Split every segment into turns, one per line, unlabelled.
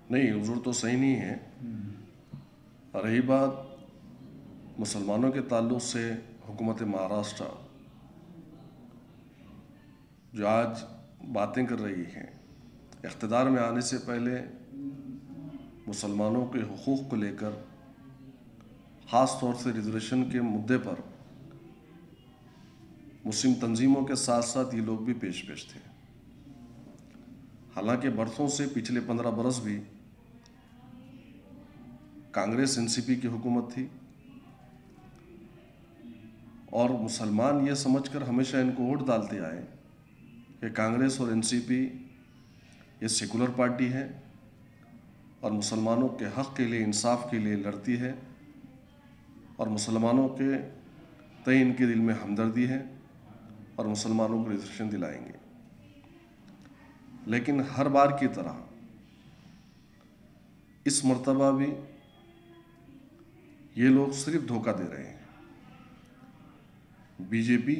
नहीं, हुजूर तो सही नहीं है। रही बात मुसलमानों के ताल्लुक से, हुकूमत महाराष्ट्र जो आज बातें कर रही है, इक़्तिदार में आने से पहले मुसलमानों के हुकूक़ को लेकर, ख़ास तौर से रिजर्वेशन के मुद्दे पर मुस्लिम तंजीमों के साथ साथ ये लोग भी पेश थे। हालांकि बरसों से, पिछले 15 बरस भी कांग्रेस एनसीपी की हुकूमत थी और मुसलमान ये समझकर हमेशा इनको वोट डालते आए कि कांग्रेस और एनसीपी ये सेकुलर पार्टी है और मुसलमानों के हक़ के लिए, इंसाफ के लिए लड़ती है और मुसलमानों के तय इनके दिल में हमदर्दी है और मुसलमानों को रिजर्वेशन दिलाएंगे। लेकिन हर बार की तरह इस मर्तबा भी ये लोग सिर्फ धोखा दे रहे हैं। बीजेपी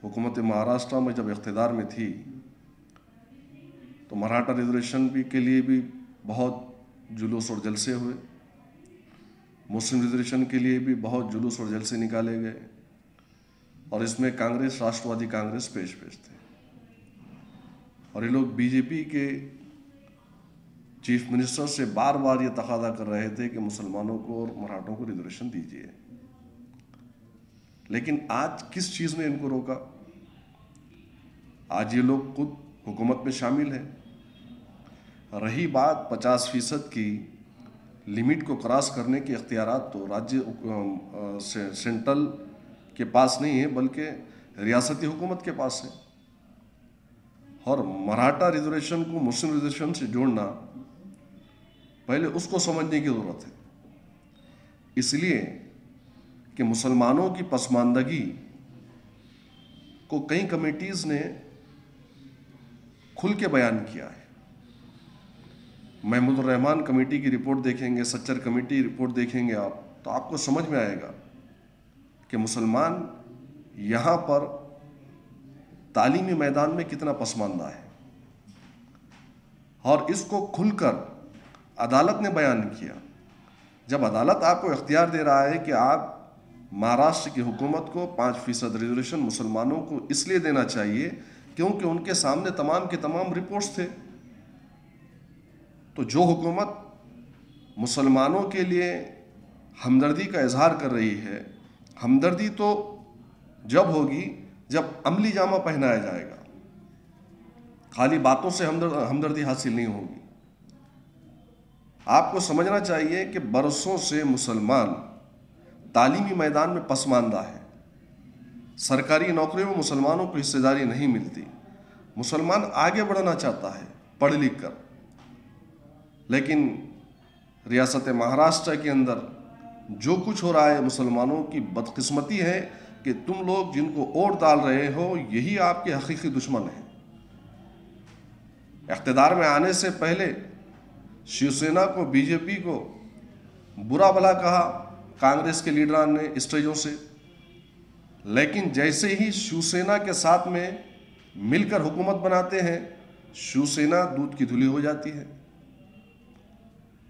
हुकूमत महाराष्ट्र में जब इक़्तिदार में थी तो मराठा रिजर्वेशन भी के लिए भी बहुत जुलूस और जलसे हुए, मुस्लिम रिजर्वेशन के लिए भी बहुत जुलूस और जलसे निकाले गए और इसमें कांग्रेस, राष्ट्रवादी कांग्रेस पेश थे। और ये लोग बीजेपी के चीफ मिनिस्टर से बार बार ये तकादा कर रहे थे कि मुसलमानों को और मराठों को रिजर्वेशन दीजिए। लेकिन आज किस चीज़ ने इनको रोका? आज ये लोग खुद हुकूमत में शामिल है। रही बात 50% की लिमिट को क्रॉस करने के इख्तियारात तो राज्य सेंट्रल के पास नहीं है, बल्कि रियासती हुकूमत के पास है। और मराठा रिजर्वेशन को मुस्लिम रिजर्वेशन से जोड़ना, पहले उसको समझने की ज़रूरत है। इसलिए कि मुसलमानों की पसमानदगी को कई कमेटीज़ ने खुल के बयान किया है। महमूदुर रहमान कमेटी की रिपोर्ट देखेंगे, सच्चर कमेटी रिपोर्ट देखेंगे आप, तो आपको समझ में आएगा कि मुसलमान यहाँ पर तालीमी मैदान में कितना पसमानदा है। और इसको खुलकर अदालत ने बयान किया। जब अदालत आपको इख्तियार दे रहा है कि आप महाराष्ट्र की हुकूमत को 5% रिजर्वेशन मुसलमानों को इसलिए देना चाहिए क्योंकि उनके सामने तमाम के तमाम रिपोर्ट्स थे, तो जो हुकूमत मुसलमानों के लिए हमदर्दी का इजहार कर रही है, हमदर्दी तो जब होगी जब अमली जामा पहनाया जाएगा, खाली बातों से हमदर्दी हासिल नहीं होगी। आपको समझना चाहिए कि बरसों से मुसलमान तालीमी मैदान में पसमानदा है। सरकारी नौकरियों में मुसलमानों को हिस्सेदारी नहीं मिलती। मुसलमान आगे बढ़ना चाहता है पढ़ लिख कर, लेकिन रियासत महाराष्ट्र के अंदर जो कुछ हो रहा है, मुसलमानों की बदकिस्मती है कि तुम लोग जिनको वोट डाल रहे हो यही आपके हकीकी दुश्मन हैं। इक़्तिदार में आने से पहले शिवसेना को, बीजेपी को बुरा भला कहा कांग्रेस के लीडरान ने स्टेजों से, लेकिन जैसे ही शिवसेना के साथ में मिलकर हुकूमत बनाते हैं, शिवसेना दूध की धुली हो जाती है।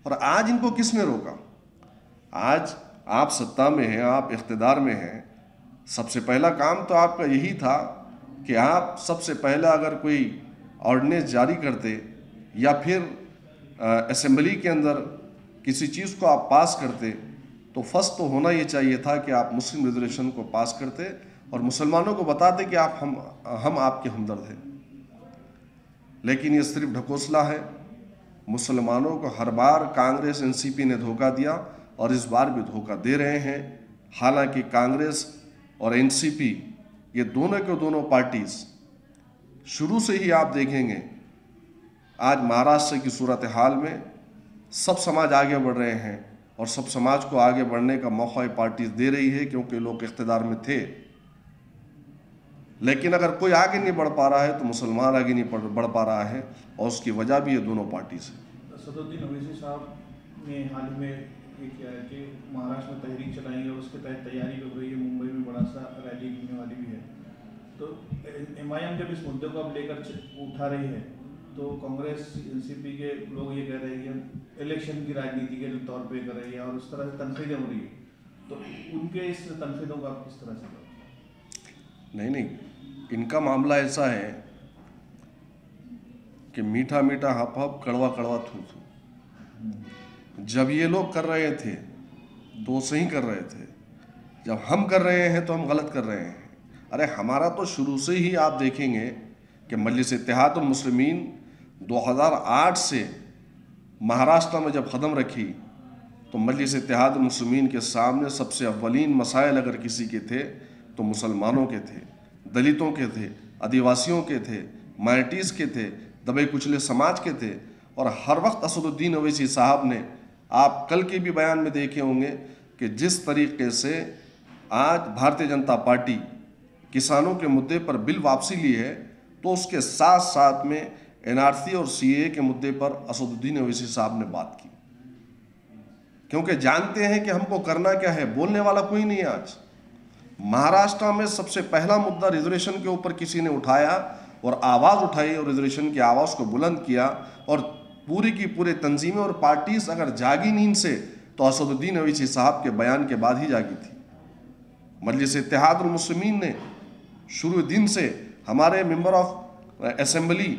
और आज इनको किसने रोका? आज आप सत्ता में हैं, आप इक़्तिदार में हैं, सबसे पहला काम तो आपका यही था कि आप सबसे पहला अगर कोई ऑर्डिनेंस जारी करते या फिर असेंबली के अंदर किसी चीज़ को आप पास करते, तो फर्स्ट तो होना ये चाहिए था कि आप मुस्लिम रिजर्वेशन को पास करते और मुसलमानों को बताते कि आप हम आपके हमदर्द हैं। लेकिन ये सिर्फ ढकोसला है। मुसलमानों को हर बार कांग्रेस, एनसीपी ने धोखा दिया और इस बार भी धोखा दे रहे हैं। हालांकि कांग्रेस और एनसीपी ये दोनों के दोनों पार्टीज शुरू से ही आप देखेंगे, आज महाराष्ट्र की सूरत हाल में सब समाज आगे बढ़ रहे हैं और सब समाज को आगे बढ़ने का मौका ये पार्टीज दे रही है क्योंकि लोग इख्तिदार में थे। लेकिन अगर कोई आगे नहीं बढ़ पा रहा है तो मुसलमान आगे नहीं बढ़ पा रहा है, और उसकी वजह भी ये दोनों पार्टीज है।
सदरुद्दीन ओवैसी साहब ने हाल ही में ये किया है कि महाराष्ट्र में तहरीक चलाएंगे और उसके तहत तैयारी हो रही है, मुंबई में बड़ा सा रैली होने वाली भी है। तो एमआईएम जब इस मुद्दे को अब लेकर उठा रही है तो कांग्रेस एनसीपी के लोग ये कह रहे हैं कि इलेक्शन की राजनीति के तौर पे कर रही है और उस तरह से तनकीदें हो रही है, तो उनके इस तनकीदों का आप किस तरह से?
नहीं, इनका मामला ऐसा है कि मीठा मीठा हप हप, कड़वा कड़वा थू थू। जब ये लोग कर रहे थे तो वो सही कर रहे थे, जब हम कर रहे हैं तो हम गलत कर रहे हैं। अरे हमारा तो शुरू से ही आप देखेंगे कि मजलिस इत्तेहादुल मुस्लिमीन 2008 से महाराष्ट्र में जब कदम रखी तो मजलिस इत्तेहादुल मुस्लिमीन के सामने सबसे अव्वलीन मसाइल अगर किसी के थे तो मुसलमानों के थे, दलितों के थे, आदिवासियों के थे, माइनॉरिटीज़ के थे, दबे कुचले समाज के थे। और हर वक्त असदुद्दीन ओवैसी साहब ने, आप कल के भी बयान में देखे होंगे कि जिस तरीके से आज भारतीय जनता पार्टी किसानों के मुद्दे पर बिल वापसी ली है, तो उसके साथ साथ में एनआरसी और सीएए के मुद्दे पर असदुद्दीन ओवैसी साहब ने बात की, क्योंकि जानते हैं कि हमको करना क्या है। बोलने वाला कोई नहीं है। आज महाराष्ट्र में सबसे पहला मुद्दा रिजर्वेशन के ऊपर किसी ने उठाया और आवाज़ उठाई और रिजर्वेशन की आवाज़ को बुलंद किया, और पूरी की पूरी तंजीमें और पार्टीज अगर जागी नींद से तो असदुद्दीन ओवैसी साहब के बयान के बाद ही जागी थी। मजलिस इत्तेहादुल मुस्लिमीन ने शुरू दिन से हमारे मेंबर ऑफ असेंबली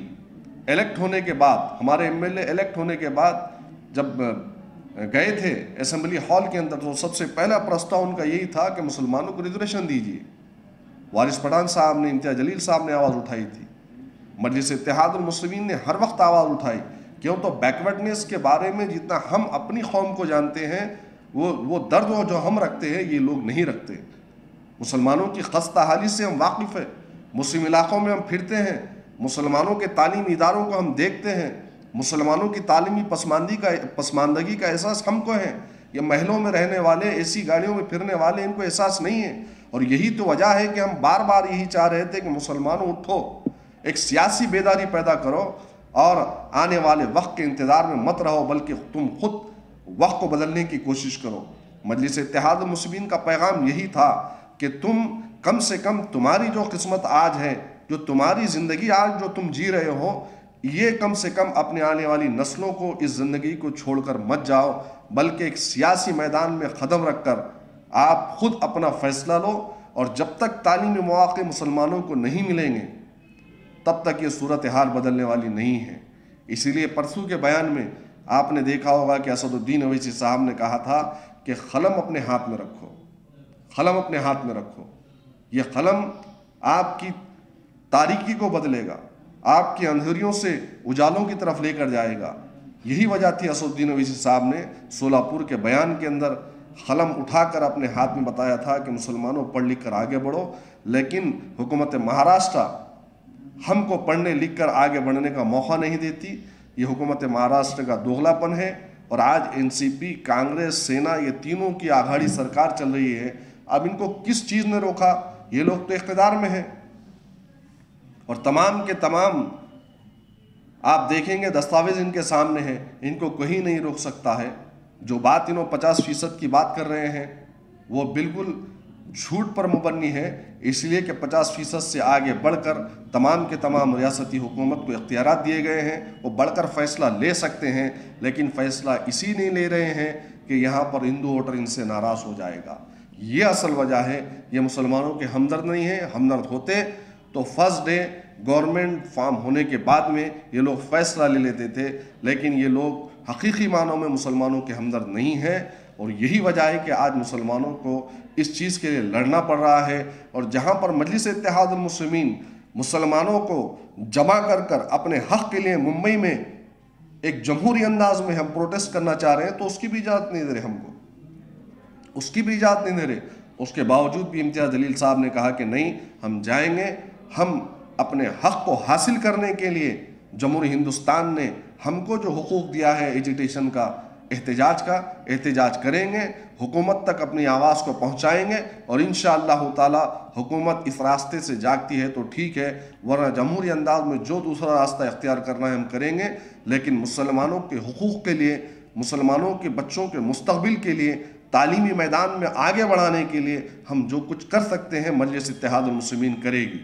इलेक्ट होने के बाद, हमारे एमएलए इलेक्ट होने के बाद जब गए थे असेंबली हॉल के अंदर, तो सबसे पहला प्रस्ताव उनका यही था कि मुसलमानों को रिजर्वेशन दीजिए। वारिस पठान साहब ने, इम्तियाज जलील साहब ने आवाज़ उठाई थी। मजलिस इत्तेहादुल मुस्लिमीन ने हर वक्त आवाज़ उठाई। क्यों? तो बैकवर्डनेस के बारे में जितना हम अपनी कौम को जानते हैं, वो दर्द जो हम रखते हैं ये लोग नहीं रखते। मुसलमानों की खस्ता हाली से हम वाकिफ़ हैं। मुस्लिम इलाक़ों में हम फिरते हैं, मुसलमानों के तालीमी इदारों को हम देखते हैं, मुसलमानों की तालीमी पसमानदगी का एहसास हमको है। ये महलों में रहने वाले, ऐसी गाड़ियों में फिरने वाले, इनको एहसास नहीं है। और यही तो वजह है कि हम बार बार यही चाह रहे थे कि मुसलमानों उठो, एक सियासी बेदारी पैदा करो और आने वाले वक्त के इंतज़ार में मत रहो, बल्कि तुम खुद वक्त को बदलने की कोशिश करो। मजलिस इत्तेहादुल मुस्लिमीन का पैगाम यही था कि तुम कम से कम, तुम्हारी जो किस्मत आज है, जो तुम्हारी ज़िंदगी आज जो तुम जी रहे हो, ये कम से कम अपने आने वाली नस्लों को इस ज़िंदगी को छोड़कर मत जाओ, बल्कि एक सियासी मैदान में कदम रखकर आप खुद अपना फैसला लो। और जब तक तालीमी मौक़े मुसलमानों को नहीं मिलेंगे तब तक ये सूरत हाल बदलने वाली नहीं है। इसीलिए परसों के बयान में आपने देखा होगा कि असदुद्दीन ओवैसी साहब ने कहा था कि कलम अपने हाथ में रखो, कलम अपने हाथ में रखो। ये कलम आपकी तारीकी को बदलेगा, आपकी अंधेरियों से उजालों की तरफ लेकर जाएगा। यही वजह थी असदुद्दीन ओवैसी साहब ने सोलापुर के बयान के अंदर कलम उठाकर अपने हाथ में बताया था कि मुसलमानों पढ़ लिख कर आगे बढ़ो। लेकिन हुकूमत महाराष्ट्र हमको पढ़ने लिख कर आगे बढ़ने का मौका नहीं देती। ये हुकूमत महाराष्ट्र का दोगलापन है। और आज एनसीपी, कांग्रेस, सेना, ये तीनों की आघाड़ी सरकार चल रही है। अब इनको किस चीज़ ने रोका? ये लोग तो इख्तिदार में हैं और तमाम के तमाम आप देखेंगे दस्तावेज इनके सामने हैं, इनको कहीं नहीं रोक सकता है। जो बात इन्हों 50% की बात कर रहे हैं वो बिल्कुल झूठ पर मुबन्नी है, इसलिए कि 50% से आगे बढ़कर तमाम के तमाम रियासती हुकूमत को इख्तियारात दिए गए हैं। वो बढ़कर फ़ैसला ले सकते हैं, लेकिन फ़ैसला इसी नहीं ले रहे हैं कि यहाँ पर हिंदू वोटर इनसे नाराज़ हो जाएगा। ये असल वजह है। ये मुसलमानों के हमदर्द नहीं है। हमदर्द होते तो फर्स्ट डे गवर्नमेंट फॉर्म होने के बाद में ये लोग फ़ैसला ले लेते थे, लेकिन ये लोग हकीकी मानों में मुसलमानों के हमदर्द नहीं है। और यही वजह है कि आज मुसलमानों को इस चीज़ के लिए लड़ना पड़ रहा है। और जहाँ पर मजलिस इत्तेहादुल मुस्लिमीन मुसलमानों को जमा कर कर अपने हक़ के लिए मुंबई में एक जमहूरी अंदाज में हम प्रोटेस्ट करना चाह रहे हैं, तो उसकी भी इजाज़त नहीं दे रहे हमको, उसकी भी इजाज़त नहीं दे रहे। उसके बावजूद भी इम्तियाज़ जलील साहब ने कहा कि नहीं, हम जाएंगे, हम अपने हक़ को हासिल करने के लिए जमहूरी हिंदुस्तान ने हमको जो हुकूक दिया है एजिटेशन का, एहतजाज करेंगे, हुकूमत तक अपनी आवाज़ को पहुँचाएँगे। और इंशाअल्लाह ताला हुकूमत इस रास्ते से जागती है तो ठीक है, वरना जमहूरी अंदाज में जो दूसरा रास्ता इख्तियार करना है हम करेंगे। लेकिन मुसलमानों के हुकूक के लिए, मुसलमानों के बच्चों के मुस्तक़बिल के लिए, तालीमी मैदान में आगे बढ़ाने के लिए हम जो कुछ कर सकते हैं मजलिस इत्तेहादुल मुस्लिमीन करेगी।